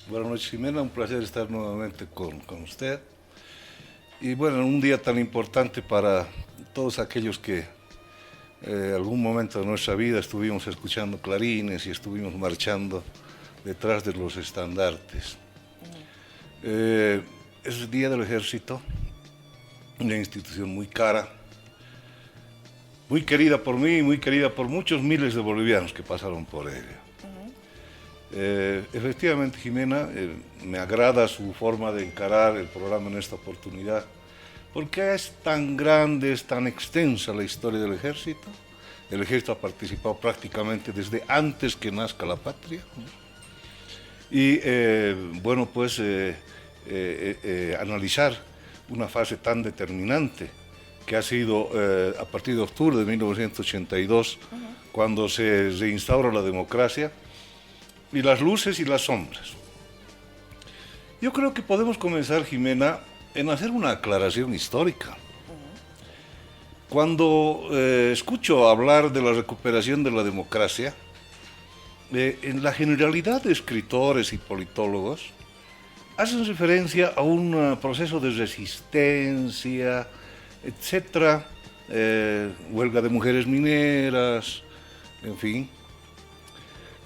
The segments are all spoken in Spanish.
Buenas noches, Jimena, un placer estar nuevamente con usted. Y bueno, en un día tan importante para todos aquellos que algún momento de nuestra vida estuvimos escuchando clarines y estuvimos marchando detrás de los estandartes. Es el Día del Ejército, una institución muy cara, muy querida por mí y muy querida por muchos miles de bolivianos que pasaron por ella. Efectivamente, Jimena, me agrada su forma de encarar el programa en esta oportunidad, porque es tan grande, es tan extensa la historia del ejército. El ejército ha participado prácticamente desde antes que nazca la patria. Y bueno, pues analizar una fase tan determinante que ha sido a partir de octubre de 1982, cuando se instaura la democracia, y las luces y las sombras. Yo creo que podemos comenzar, Jimena, en hacer una aclaración histórica. Cuando escucho hablar de la recuperación de la democracia, en la generalidad de escritores y politólogos hacen referencia a un proceso de resistencia, etcétera, huelga de mujeres mineras, en fin.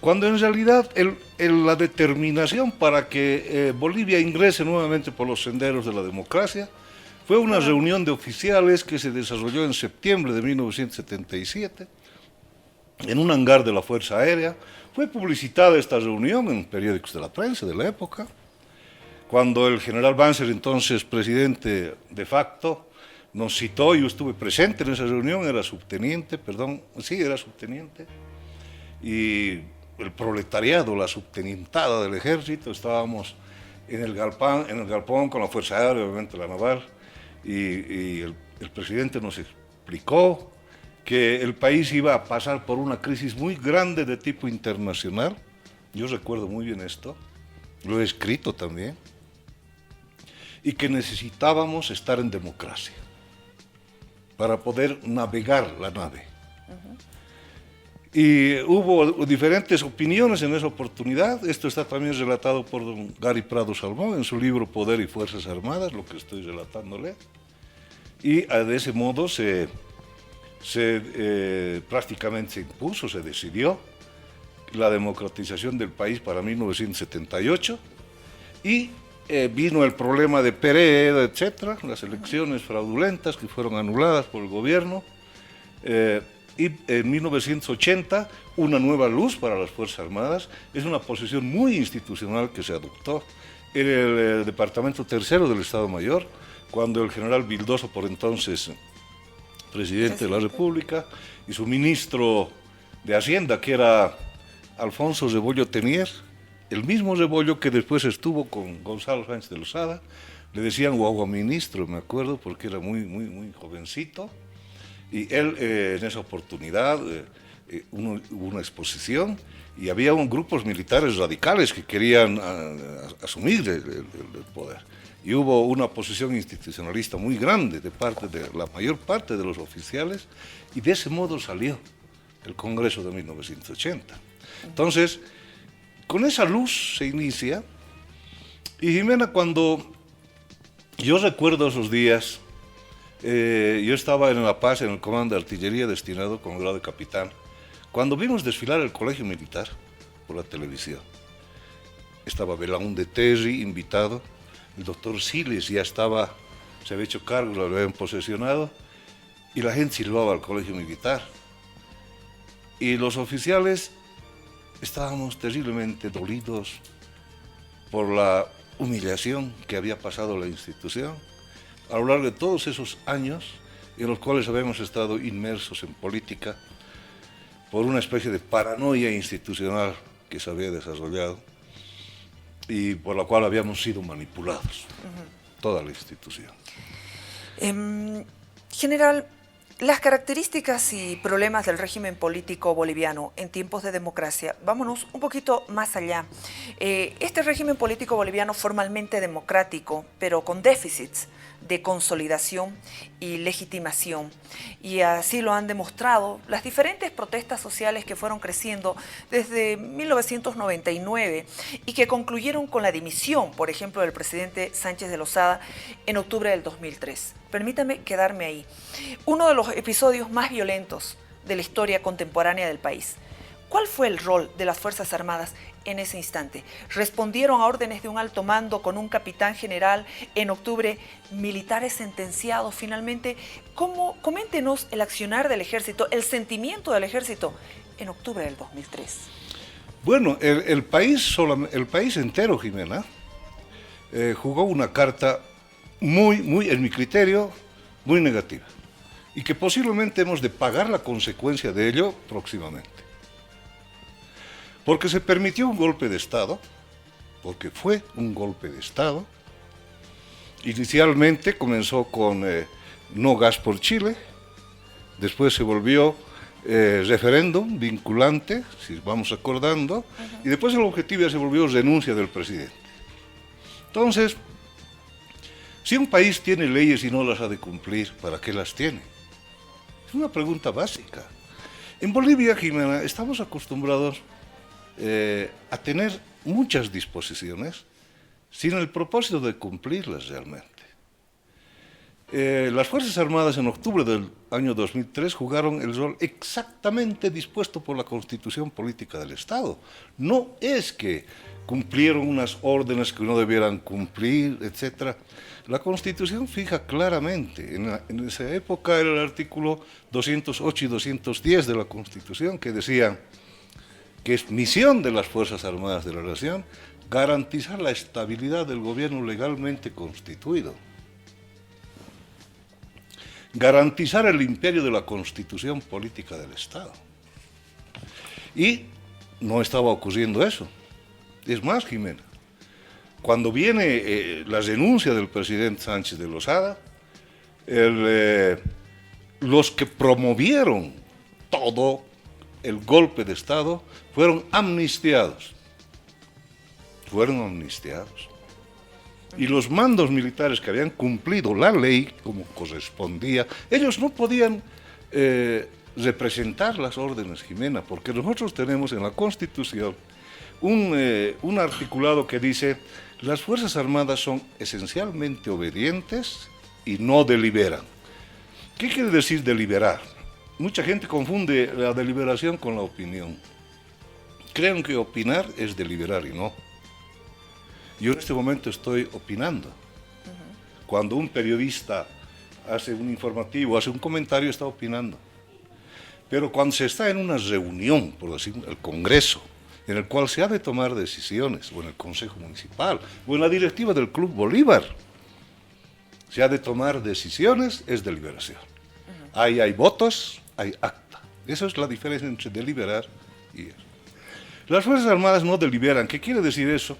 Cuando en realidad la determinación para que Bolivia ingrese nuevamente por los senderos de la democracia fue una reunión de oficiales que se desarrolló en septiembre de 1977 en un hangar de la Fuerza Aérea. Fue publicitada esta reunión en periódicos de la prensa de la época, cuando el general Banzer, entonces presidente de facto, nos citó. Yo estuve presente en esa reunión, era subteniente, y el proletariado, la subtenientada del ejército, estábamos en el galpón con la Fuerza Aérea, obviamente la naval, y el presidente nos explicó que el país iba a pasar por una crisis muy grande de tipo internacional. Yo recuerdo muy bien esto, lo he escrito también, y que necesitábamos estar en democracia para poder navegar la nave. Y hubo diferentes opiniones en esa oportunidad. Esto está también relatado por don Gary Prado Salmón en su libro Poder y Fuerzas Armadas, lo que estoy relatándole. Y de ese modo prácticamente se impuso, se decidió la democratización del país para 1978, y vino el problema de Pereira, etcétera, las elecciones fraudulentas que fueron anuladas por el gobierno. Y en 1980, una nueva luz para las Fuerzas Armadas. Es una posición muy institucional que se adoptó en el Departamento Tercero del Estado Mayor, cuando el general Vildoso, por entonces presidente de la República, y su ministro de Hacienda, que era Alfonso Rebollo Tenier, el mismo Rebollo que después estuvo con Gonzalo Sánchez de Lozada, le decían guagua ministro, me acuerdo, porque era muy jovencito. Y él, en esa oportunidad, hubo una exposición y había grupos militares radicales que querían asumir el poder. Y hubo una oposición institucionalista muy grande de parte de la mayor parte de los oficiales, y de ese modo salió el Congreso de 1980. Entonces, con esa luz se inicia. Y Jimena, cuando yo recuerdo esos días, yo estaba en La Paz, en el comando de artillería destinado con grado de capitán, cuando vimos desfilar el colegio militar por la televisión. Estaba Belaúnde Terry invitado, el doctor Siles ya estaba, se había hecho cargo, lo habían posesionado, y la gente silbaba al colegio militar. Y los oficiales estábamos terriblemente dolidos por la humillación que había pasado la institución a lo largo de todos esos años en los cuales habíamos estado inmersos en política por una especie de paranoia institucional que se había desarrollado y por la cual habíamos sido manipulados, toda la institución. General, Las características y problemas del régimen político boliviano en tiempos de democracia, vámonos un poquito más allá. Este régimen político boliviano formalmente democrático, pero con déficits de consolidación y legitimación. Y así lo han demostrado las diferentes protestas sociales que fueron creciendo desde 1999 y que concluyeron con la dimisión, por ejemplo, del presidente Sánchez de Lozada en octubre del 2003. Permítame quedarme ahí. Uno de los episodios más violentos de la historia contemporánea del país. ¿Cuál fue el rol de las Fuerzas Armadas en ese instante? ¿Respondieron a órdenes de un alto mando con un capitán general en octubre, militares sentenciados finalmente? Coméntenos el accionar del ejército, el sentimiento del ejército en octubre del 2003. Bueno, el país entero, Jimena, jugó una carta muy, en mi criterio, muy negativa. Y que posiblemente hemos de pagar la consecuencia de ello próximamente. Porque se permitió un golpe de Estado, porque fue un golpe de Estado. Inicialmente comenzó con no gas por Chile, después se volvió referéndum vinculante, si vamos acordando, y después el objetivo ya se volvió renuncia del presidente. Entonces, si un país tiene leyes y no las ha de cumplir, ¿para qué las tiene? Es una pregunta básica. En Bolivia, Jimena, estamos acostumbrados a tener muchas disposiciones sin el propósito de cumplirlas realmente. Las Fuerzas Armadas en octubre del año 2003 jugaron el rol exactamente dispuesto por la Constitución Política del Estado. No es que cumplieron unas órdenes que no debieran cumplir, etc. La Constitución fija claramente, en esa época era el artículo 208 y 210 de la Constitución que decía que es misión de las Fuerzas Armadas de la Nación garantizar la estabilidad del gobierno legalmente constituido, garantizar el imperio de la Constitución Política del Estado. Y no estaba ocurriendo eso. Es más, Jimena, cuando viene la renuncia del presidente Sánchez de Lozada, los que promovieron todo el golpe de Estado fueron amnistiados. Y los mandos militares que habían cumplido la ley como correspondía, ellos no podían representar las órdenes, Jimena, porque nosotros tenemos en la Constitución un articulado que dice: las Fuerzas Armadas son esencialmente obedientes y no deliberan. ¿Qué quiere decir deliberar? Mucha gente confunde la deliberación con la opinión. Creen que opinar es deliberar y no. Yo en este momento estoy opinando. Cuando un periodista hace un informativo, hace un comentario, está opinando. Pero cuando se está en una reunión, por decir, el Congreso, en el cual se ha de tomar decisiones, o en el Consejo Municipal, o en la directiva del Club Bolívar, se ha de tomar decisiones, es deliberación. Ahí hay votos, hay acta. Esa es la diferencia entre deliberar y eso. Las Fuerzas Armadas no deliberan. ¿Qué quiere decir eso?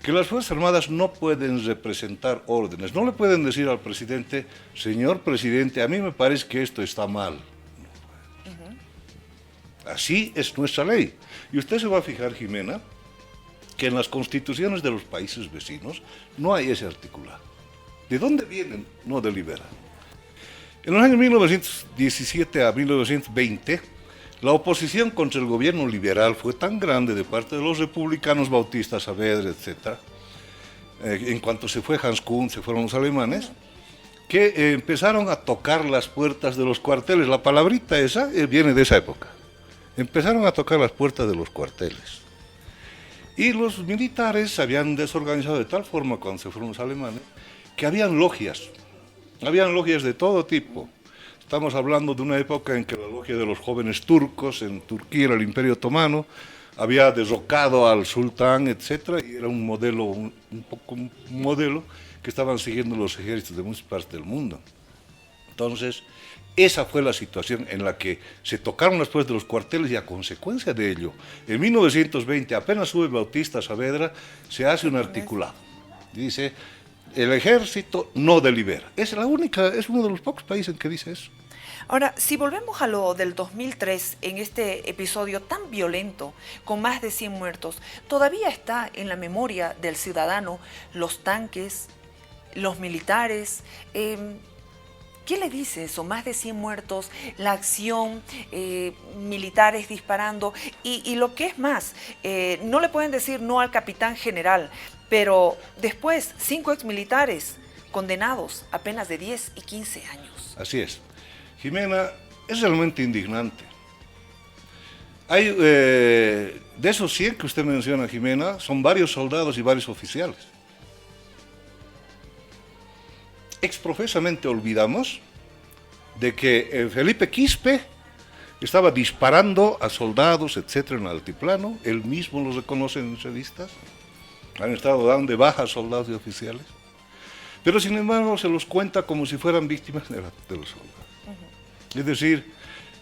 Que las Fuerzas Armadas no pueden representar órdenes. No le pueden decir al presidente: señor presidente, a mí me parece que esto está mal. Así es nuestra ley. Y usted se va a fijar, Jimena, que en las constituciones de los países vecinos no hay ese articulado. ¿De dónde vienen? No deliberan. En los años 1917 a 1920, la oposición contra el gobierno liberal fue tan grande de parte de los republicanos, Bautista Saavedra, etc., en cuanto se fue Hans Kuhn, se fueron los alemanes, que empezaron a tocar las puertas de los cuarteles. La palabrita esa viene de esa época. Empezaron a tocar las puertas de los cuarteles. Y los militares se habían desorganizado de tal forma cuando se fueron los alemanes, que habían logias de todo tipo. Estamos hablando de una época en que la logia de los jóvenes turcos, en Turquía era el Imperio Otomano, había derrocado al sultán, etc., y era un modelo que estaban siguiendo los ejércitos de muchas partes del mundo. Entonces, esa fue la situación en la que se tocaron las puertas de los cuarteles y a consecuencia de ello, en 1920, apenas sube Bautista Saavedra, se hace un articulado. Dice: el ejército no delibera. Es uno de los pocos países en que dice eso. Ahora, si volvemos a lo del 2003, en este episodio tan violento, con más de 100 muertos, todavía está en la memoria del ciudadano los tanques, los militares. ¿Qué le dice eso? Más de 100 muertos, la acción, militares disparando y lo que es más, no le pueden decir no al capitán general, pero después 5 exmilitares condenados a penas de 10 y 15 años. Así es. Jimena, es realmente indignante. Hay, de esos 100 que usted menciona, Jimena, son varios soldados y varios oficiales. Exprofesamente olvidamos de que Felipe Quispe estaba disparando a soldados, etcétera, en el altiplano. Él mismo lo reconoce en entrevistas. Han estado dando de baja a soldados y oficiales. Pero sin embargo se los cuenta como si fueran víctimas de los soldados. Es decir,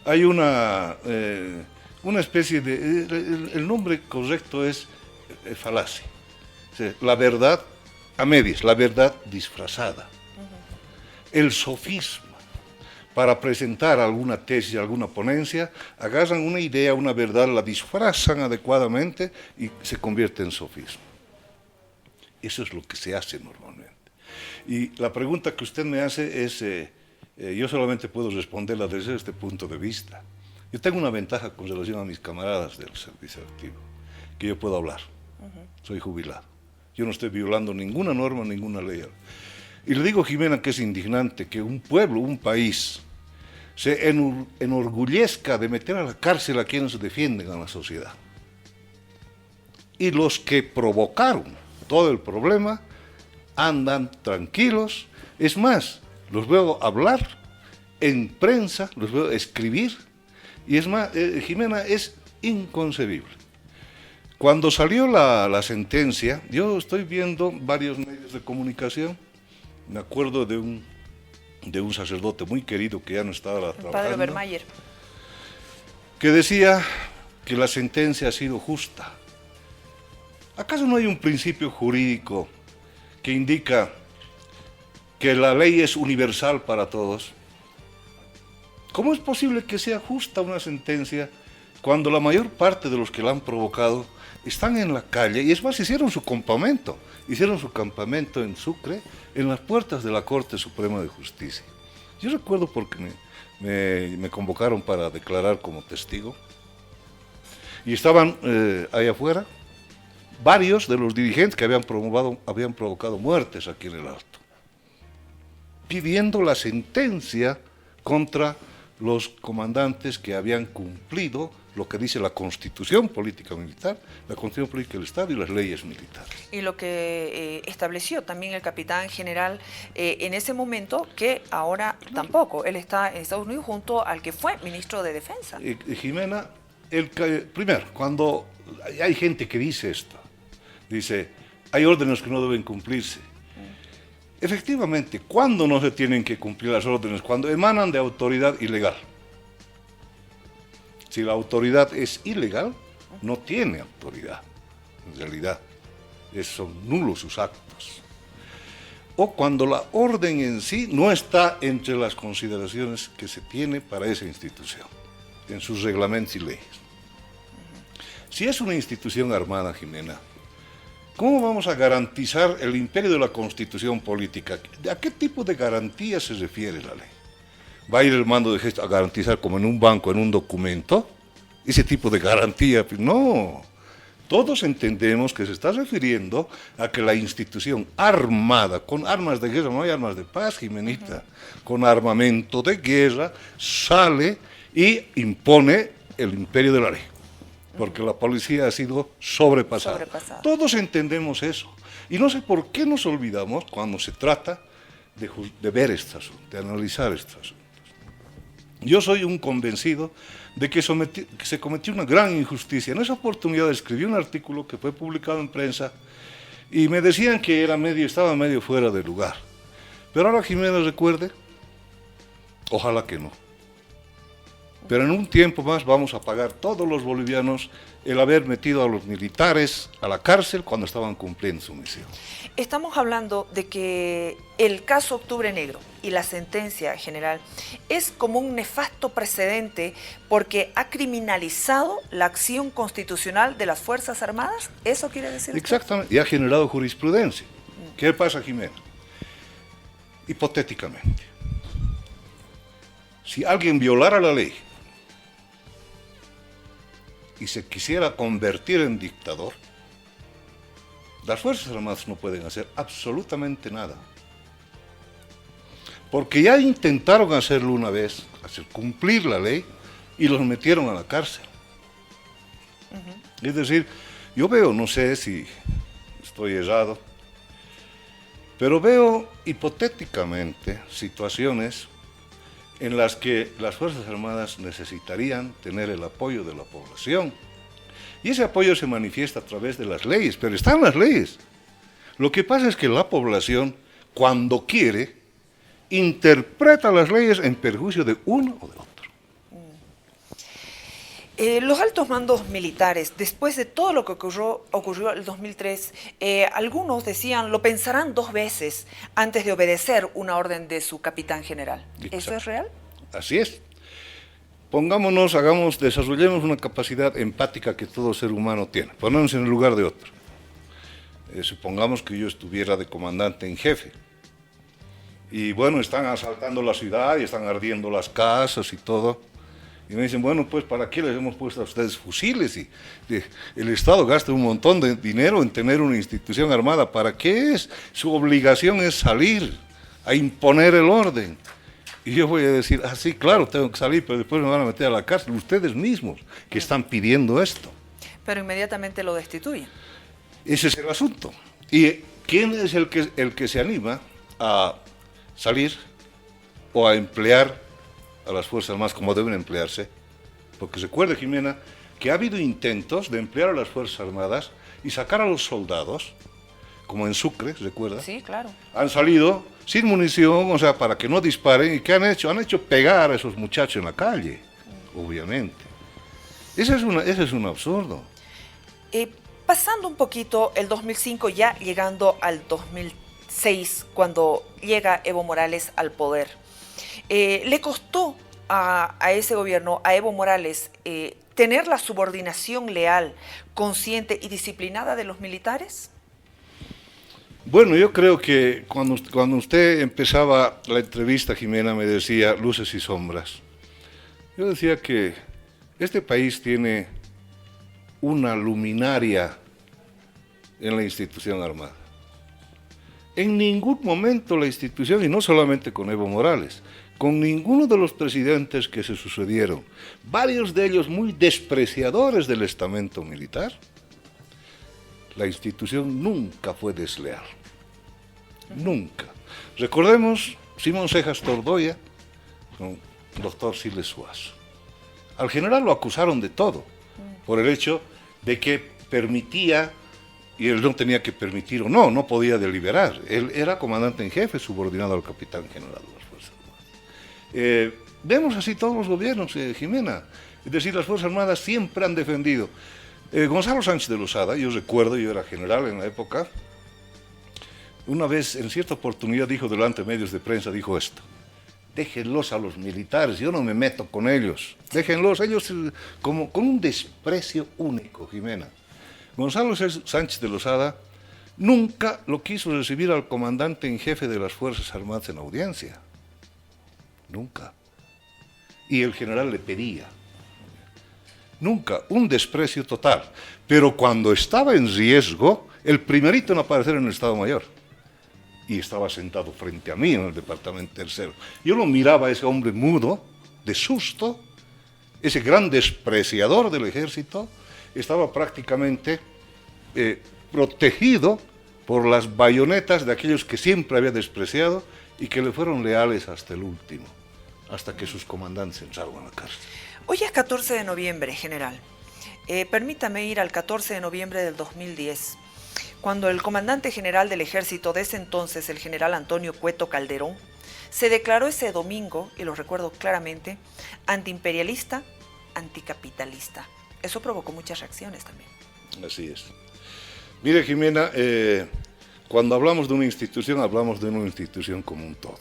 hay una especie de... El nombre correcto es falacia. O sea, la verdad a medias, la verdad disfrazada. El sofisma. Para presentar alguna tesis, alguna ponencia, agarran una idea, una verdad, la disfrazan adecuadamente y se convierte en sofisma. Eso es lo que se hace normalmente. Y la pregunta que usted me hace es... yo solamente puedo responderla desde este punto de vista. Yo tengo una ventaja con relación a mis camaradas del servicio activo, que yo puedo hablar. Soy jubilado. Yo no estoy violando ninguna norma, ninguna ley. Y le digo, Jimena, que es indignante que un pueblo, un país, se enorgullezca de meter a la cárcel a quienes defienden a la sociedad. Y los que provocaron todo el problema andan tranquilos. Es más, los veo hablar en prensa, los veo escribir, y es más, Jimena, es inconcebible. Cuando salió la sentencia, yo estoy viendo varios medios de comunicación, me acuerdo de un sacerdote muy querido que ya no estaba trabajando, Padre Obermayer, que decía que la sentencia ha sido justa. ¿Acaso no hay un principio jurídico que indica que la ley es universal para todos? ¿Cómo es posible que sea justa una sentencia cuando la mayor parte de los que la han provocado están en la calle? Y es más, hicieron su campamento en Sucre, en las puertas de la Corte Suprema de Justicia. Yo recuerdo porque me convocaron para declarar como testigo, y estaban ahí afuera varios de los dirigentes que habían provocado muertes aquí en el Alto, pidiendo la sentencia contra los comandantes que habían cumplido lo que dice la Constitución Política Militar, la Constitución Política del Estado y las leyes militares. Y lo que estableció también el capitán general en ese momento, que ahora tampoco, él está en Estados Unidos junto al que fue ministro de Defensa. Jimena, primero, cuando hay gente que dice esto, dice, hay órdenes que no deben cumplirse. Efectivamente, ¿cuándo no se tienen que cumplir las órdenes? Cuando emanan de autoridad ilegal. Si la autoridad es ilegal, no tiene autoridad, en realidad. Son nulos sus actos. O cuando la orden en sí no está entre las consideraciones que se tiene para esa institución, en sus reglamentos y leyes. Si es una institución armada, Jimena, ¿cómo vamos a garantizar el imperio de la Constitución política? ¿A qué tipo de garantía se refiere la ley? ¿Va a ir el mando de gesto a garantizar como en un banco, en un documento? Ese tipo de garantía, no. Todos entendemos que se está refiriendo a que la institución armada, con armas de guerra, no hay armas de paz, Jimenita, con armamento de guerra, sale y impone el imperio de la ley. Porque la policía ha sido sobrepasada. Todos entendemos eso. Y no sé por qué nos olvidamos cuando se trata de ver este asunto, de analizar estos asuntos. Yo soy un convencido de que se cometió una gran injusticia. En esa oportunidad escribí un artículo que fue publicado en prensa y me decían que estaba medio fuera de lugar. Pero ahora Jimena recuerde, ojalá que no. Pero en un tiempo más vamos a pagar todos los bolivianos el haber metido a los militares a la cárcel cuando estaban cumpliendo su misión. Estamos hablando de que el caso Octubre Negro y la sentencia general es como un nefasto precedente porque ha criminalizado la acción constitucional de las Fuerzas Armadas. ¿Eso quiere decir usted? Exactamente, y ha generado jurisprudencia. ¿Qué pasa, Jimena? Hipotéticamente, si alguien violara la ley y se quisiera convertir en dictador, las Fuerzas Armadas no pueden hacer absolutamente nada. Porque ya intentaron hacerlo una vez, hacer cumplir la ley, y los metieron a la cárcel. Es decir, yo veo, no sé si estoy errado, pero veo hipotéticamente situaciones en las que las Fuerzas Armadas necesitarían tener el apoyo de la población. Y ese apoyo se manifiesta a través de las leyes, pero están las leyes. Lo que pasa es que la población, cuando quiere, interpreta las leyes en perjuicio de uno o de otro. Los altos mandos militares, después de todo lo que ocurrió el 2003, algunos decían, lo pensarán 2 veces antes de obedecer una orden de su capitán general. Exacto. ¿Eso es real? Así es. Pongámonos, desarrollemos una capacidad empática que todo ser humano tiene. Ponernos en el lugar de otro. Supongamos que yo estuviera de comandante en jefe. Y bueno, están asaltando la ciudad y están ardiendo las casas y todo. Y me dicen, bueno, pues ¿para qué les hemos puesto a ustedes fusiles? Y el Estado gasta un montón de dinero en tener una institución armada. ¿Para qué es? Su obligación es salir a imponer el orden. Y yo voy a decir, sí, claro, tengo que salir, pero después me van a meter a la cárcel. Ustedes mismos que están pidiendo esto. Pero inmediatamente lo destituyen. Ese es el asunto. ¿Y quién es el que se anima a salir o a emplear a las Fuerzas Armadas como deben emplearse? Porque recuerde, Jimena, que ha habido intentos de emplear a las Fuerzas Armadas y sacar a los soldados, como en Sucre, ¿recuerda? Sí, claro. Han salido sin munición, o sea, para que no disparen. ¿Y qué han hecho? Han hecho pegar a esos muchachos en la calle, obviamente. Ese es un absurdo. Pasando un poquito el 2005, ya llegando al 2006, cuando llega Evo Morales al poder, ¿le costó a ese gobierno, a Evo Morales, tener la subordinación leal, consciente y disciplinada de los militares? Bueno, yo creo que cuando usted empezaba la entrevista, Jimena, me decía luces y sombras. Yo decía que este país tiene una luminaria en la institución armada. En ningún momento la institución, y no solamente con Evo Morales, con ninguno de los presidentes que se sucedieron, varios de ellos muy despreciadores del estamento militar, la institución nunca fue desleal. Nunca. Recordemos Simón Cejas Tordoya con el doctor Siles Suazo. Al general lo acusaron de todo, por el hecho de que permitía, y él no tenía que permitir o no podía deliberar. Él era comandante en jefe, subordinado al capitán general de las Fuerzas Armadas. Vemos así todos los gobiernos, Jimena. Es decir, las Fuerzas Armadas siempre han defendido. Gonzalo Sánchez de Lozada, yo recuerdo, yo era general en la época, una vez, en cierta oportunidad, dijo delante de medios de prensa, dijo esto: déjenlos a los militares, yo no me meto con ellos, déjenlos, ellos como con un desprecio único, Jimena. Gonzalo Sánchez de Lozada nunca lo quiso recibir al comandante en jefe de las Fuerzas Armadas en audiencia, nunca. Y el general le pedía, nunca, un desprecio total. Pero cuando estaba en riesgo, el primerito en aparecer en el Estado Mayor. Y estaba sentado frente a mí en el departamento tercero. Yo lo miraba a ese hombre mudo, de susto, ese gran despreciador del ejército, estaba prácticamente protegido por las bayonetas de aquellos que siempre había despreciado y que le fueron leales hasta el último, hasta que sus comandantes entraron a la cárcel. Hoy es 14 de noviembre, general. Permítame ir al 14 de noviembre del 2010. Cuando el comandante general del ejército de ese entonces, el general Antonio Cueto Calderón, se declaró ese domingo, y lo recuerdo claramente, antiimperialista, anticapitalista. Eso provocó muchas reacciones también. Así es. Mire, Jimena, cuando hablamos de una institución como un todo.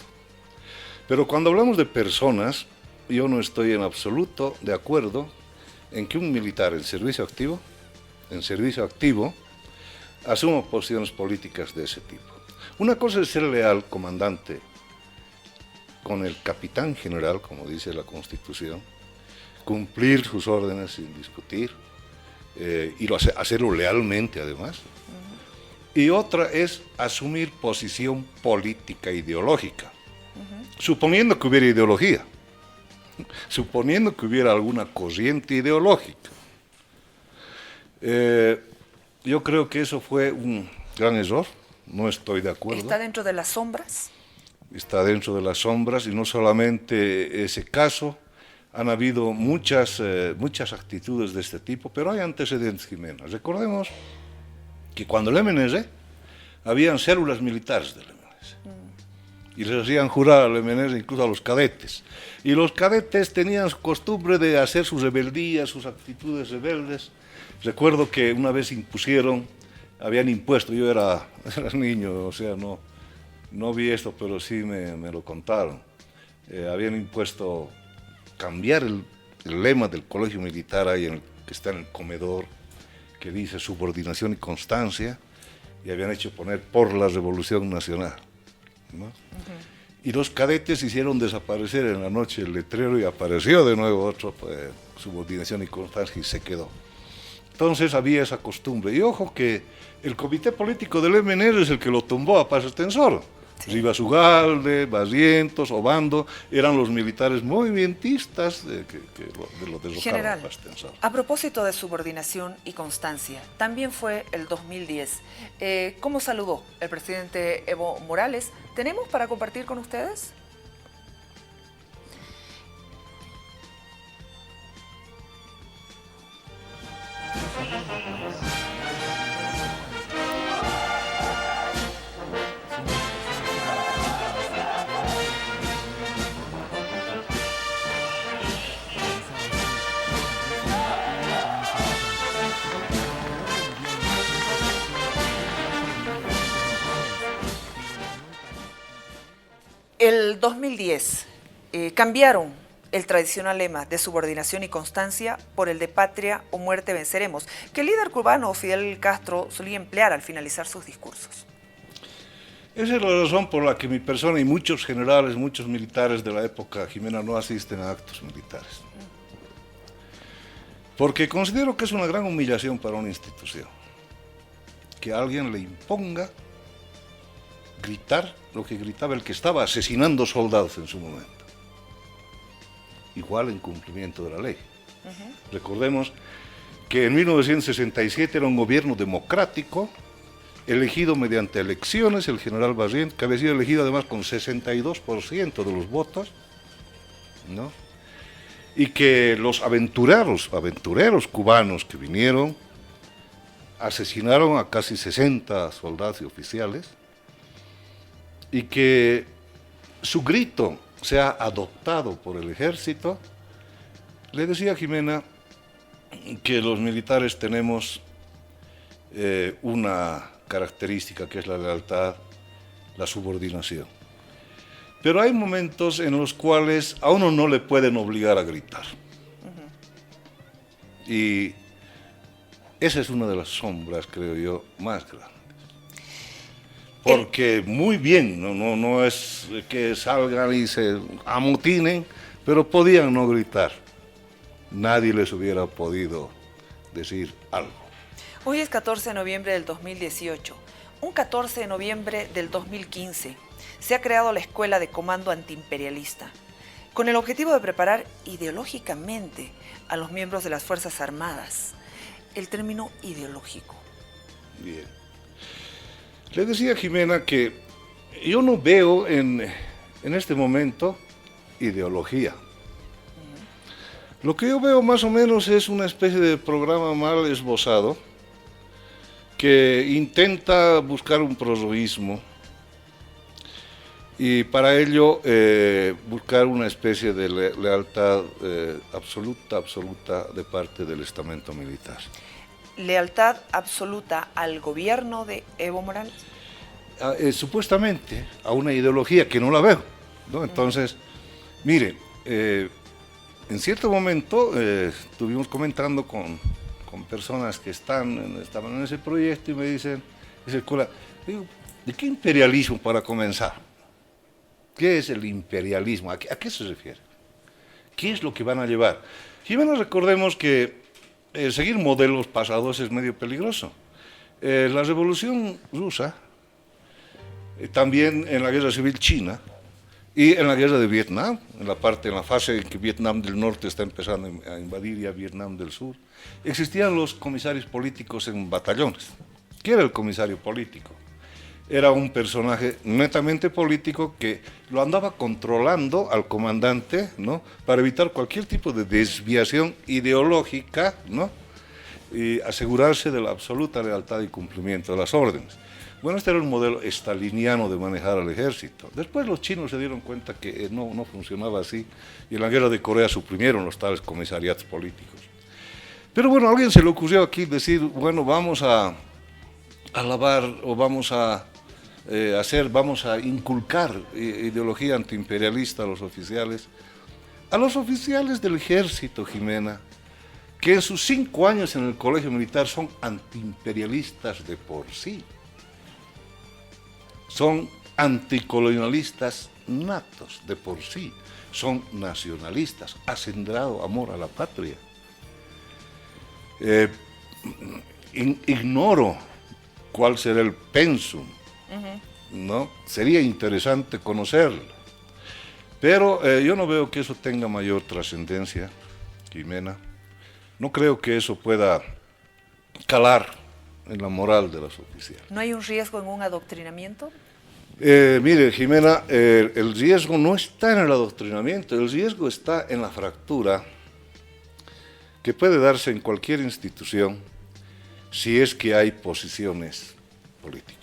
Pero cuando hablamos de personas, yo no estoy en absoluto de acuerdo en que un militar en servicio activo, asuma posiciones políticas de ese tipo. Una cosa es ser leal, comandante, con el capitán general, como dice la Constitución, cumplir sus órdenes sin discutir, y hacerlo lealmente además. Y otra es asumir posición política ideológica, suponiendo que hubiera ideología, suponiendo que hubiera alguna corriente ideológica. Yo creo que eso fue un gran error, no estoy de acuerdo. ¿Está dentro de las sombras? Está dentro de las sombras, y no solamente ese caso, han habido muchas actitudes de este tipo, pero hay antecedentes, Jimena. Recordemos que cuando el MNR, habían células militares del MNR, y les hacían jurar al MNR incluso a los cadetes, y los cadetes tenían costumbre de hacer sus rebeldías, sus actitudes rebeldes. Recuerdo que una vez habían impuesto, yo era niño, o sea, no vi esto, pero sí me lo contaron, habían impuesto cambiar el lema del colegio militar ahí que está en el comedor, que dice subordinación y constancia, y habían hecho poner por la Revolución Nacional, ¿no? Y los cadetes hicieron desaparecer en la noche el letrero, y apareció de nuevo otro, subordinación y constancia, y se quedó. Entonces había esa costumbre. Y ojo que el comité político del MNR es el que lo tumbó a paso extensor. Sí. Rivas Ugalde, Barrientos, Obando, eran los militares movimentistas de lo derrocaron. General, a propósito de subordinación y constancia, también fue el 2010. ¿Cómo saludó el presidente Evo Morales? ¿Tenemos para compartir con ustedes? El 2010 cambiaron el tradicional lema de subordinación y constancia por el de patria o muerte venceremos, que el líder cubano Fidel Castro solía emplear al finalizar sus discursos. Esa es la razón por la que mi persona y muchos generales, muchos militares de la época, Jimena, no asisten a actos militares. Porque considero que es una gran humillación para una institución que a alguien le imponga gritar lo que gritaba el que estaba asesinando soldados en su momento. Igual en cumplimiento de la ley. Recordemos que en 1967 era un gobierno democrático, elegido mediante elecciones, el general Barrientos, que había sido elegido además con 62% de los votos, ¿no? Y que los aventureros cubanos que vinieron asesinaron a casi 60 soldados y oficiales, y que su grito sea adoptado por el ejército. Le decía a Jimena que los militares tenemos una característica, que es la lealtad, la subordinación. Pero hay momentos en los cuales a uno no le pueden obligar a gritar. Y esa es una de las sombras, creo yo, más grandes. Porque muy bien, no es que salgan y se amotinen, pero podían no gritar. Nadie les hubiera podido decir algo. Hoy es 14 de noviembre del 2018. Un 14 de noviembre del 2015 se ha creado la Escuela de Comando Antiimperialista, con el objetivo de preparar ideológicamente a los miembros de las Fuerzas Armadas. El término ideológico. Bien. Le decía a Jimena que yo no veo en este momento ideología. Lo que yo veo más o menos es una especie de programa mal esbozado que intenta buscar un proselitismo Y para ello buscar una especie de lealtad absoluta de parte del estamento militar. ¿Lealtad absoluta al gobierno de Evo Morales? Supuestamente a una ideología que no la veo, ¿no? Entonces, mire, en cierto momento estuvimos comentando con personas que estaban en ese proyecto y me dicen, dice el cura, digo, ¿de qué imperialismo para comenzar? ¿Qué es el imperialismo? ¿A qué se refiere? ¿Qué es lo que van a llevar? Y bueno, recordemos que seguir modelos pasados es medio peligroso. La Revolución Rusa, también en la Guerra Civil China y en la Guerra de Vietnam, en la fase en que Vietnam del Norte está empezando a invadir ya Vietnam del Sur, existían los comisarios políticos en batallones. ¿Qué era el comisario político? Era un personaje netamente político que lo andaba controlando al comandante, ¿no? Para evitar cualquier tipo de desviación ideológica, ¿no? Y asegurarse de la absoluta lealtad y cumplimiento de las órdenes. Bueno, este era un modelo estaliniano de manejar al ejército. Después los chinos se dieron cuenta que no funcionaba así y en la guerra de Corea suprimieron los tales comisariatos políticos. Pero bueno, a alguien se le ocurrió aquí decir, bueno, vamos a alabar o vamos a inculcar ideología antiimperialista a los oficiales del ejército, Jimena, que en sus 5 años en el colegio militar son antiimperialistas de por sí, son anticolonialistas natos de por sí, son nacionalistas, ha sembrado amor a la patria. Ignoro cuál será el pensum, ¿no? Sería interesante conocerlo, pero yo no veo que eso tenga mayor trascendencia, Jimena. No creo que eso pueda calar en la moral de los oficiales. ¿No hay un riesgo en un adoctrinamiento? Mire, Jimena, el riesgo no está en el adoctrinamiento, el riesgo está en la fractura que puede darse en cualquier institución si es que hay posiciones políticas.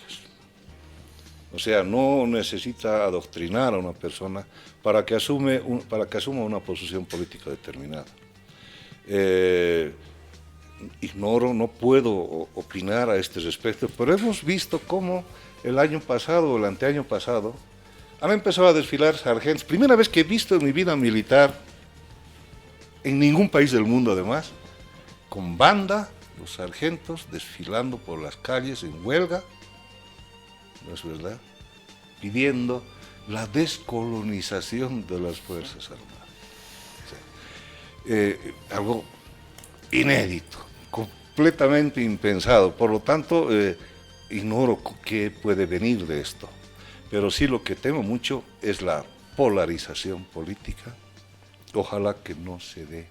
O sea, no necesita adoctrinar a una persona para que asuma una posición política determinada. Ignoro, no puedo opinar a este respecto, pero hemos visto cómo el año pasado o el anteaño pasado han empezado a desfilar sargentos. Primera vez que he visto en mi vida militar, en ningún país del mundo además, con banda, los sargentos desfilando por las calles en huelga, ¿no es verdad?, pidiendo la descolonización de las Fuerzas Armadas. O sea, algo inédito, completamente impensado. Por lo tanto, ignoro qué puede venir de esto. Pero sí lo que temo mucho es la polarización política. Ojalá que no se dé.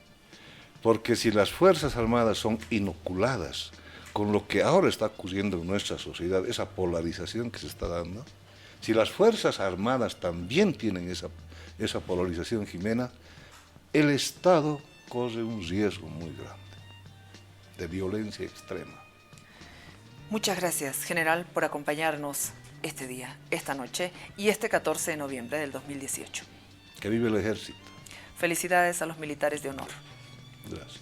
Porque si las Fuerzas Armadas son inoculadas con lo que ahora está ocurriendo en nuestra sociedad, esa polarización que se está dando, si las Fuerzas Armadas también tienen esa polarización, Jimena, el Estado corre un riesgo muy grande de violencia extrema. Muchas gracias, general, por acompañarnos este día, esta noche y este 14 de noviembre del 2018. Que vive el ejército. Felicidades a los militares de honor. Gracias.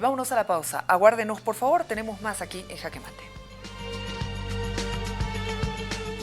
Vámonos a la pausa. Aguárdenos, por favor, tenemos más aquí en Jaque Mate.